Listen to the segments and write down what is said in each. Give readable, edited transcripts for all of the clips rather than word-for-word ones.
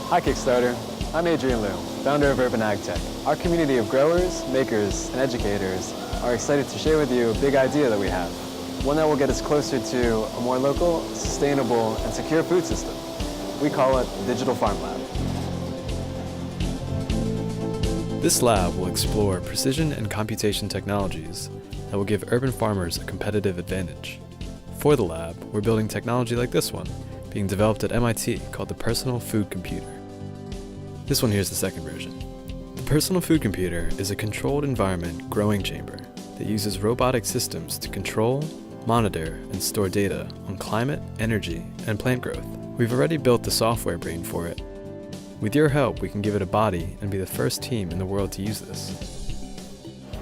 Hi Kickstarter, I'm Adrian Liu, founder of Urban Ag Tech. Our community of growers, makers, and educators are excited to share with you a big idea that we have. One that will get us closer to a more local, sustainable, and secure food system. We call it the Digital Farm Lab. This lab will explore precision and computation technologies that will give urban farmers a competitive advantage. For the lab, we're building technology like this one, being developed at MIT called the Personal Food Computer. This one here is the second version. The Personal Food Computer is a controlled environment growing chamber that uses robotic systems to control, monitor, and store data on climate, energy, and plant growth. We've already built the software brain for it. With your help, we can give it a body and be the first team in the world to use this.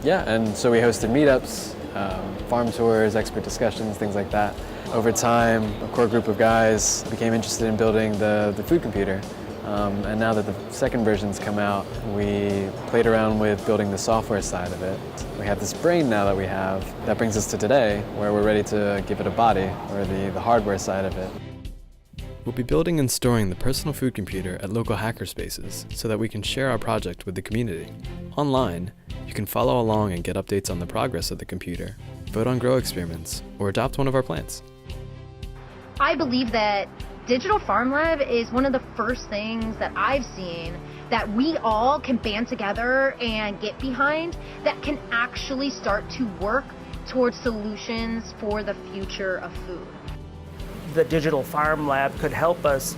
Yeah, and so we hosted meetups, farm tours, expert discussions, things like that. Over time, a core group of guys became interested in building the food computer. And now that the second version's come out, we played around with building the software side of it. We have this brain now that we have that brings us to today, where we're ready to give it a body, or the hardware side of it. We'll be building and storing the Personal Food Computer at local hackerspaces so that we can share our project with the community. Online, you can follow along and get updates on the progress of the computer, vote on grow experiments, or adopt one of our plants. I believe that Digital Farm Lab is one of the first things that I've seen that we all can band together and get behind that can actually start to work towards solutions for the future of food. The Digital Farm Lab could help us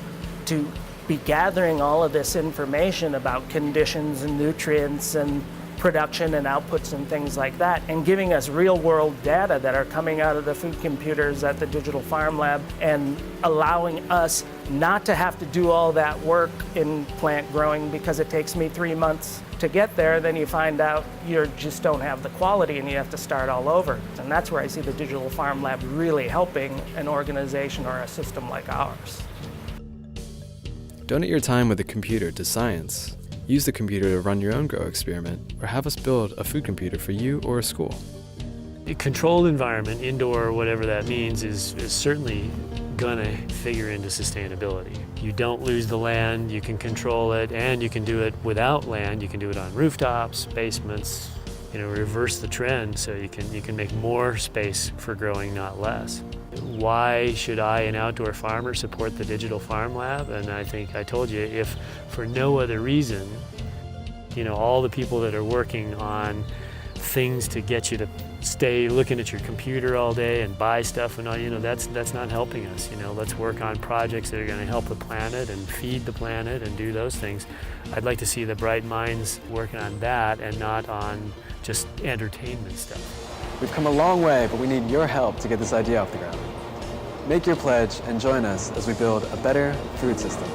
to be gathering all of this information about conditions and nutrients and production and outputs and things like that, and giving us real-world data that are coming out of the food computers at the Digital Farm Lab, and allowing us not to have to do all that work in plant growing because it takes me 3 months to get there. Then you find out you just don't have the quality and you have to start all over. And that's where I see the Digital Farm Lab really helping an organization or a system like ours. Donate your time with the computer to science. Use the computer to run your own grow experiment, or have us build a food computer for you or a school. A controlled environment, indoor, whatever that means, is certainly gonna figure into sustainability. You don't lose the land, you can control it, and you can do it without land. You can do it on rooftops, basements, reverse the trend so you can make more space for growing, not less. Why should I, an outdoor farmer, support the Digital Farm Lab? And I think I told you, if for no other reason, all the people that are working on things to get you to stay looking at your computer all day and buy stuff and all, that's not helping us. Let's work on projects that are going to help the planet and feed the planet and do those things. I'd like to see the bright minds working on that and not on just entertainment stuff. We've come a long way, but we need your help to get this idea off the ground. Make your pledge and join us as we build a better food system.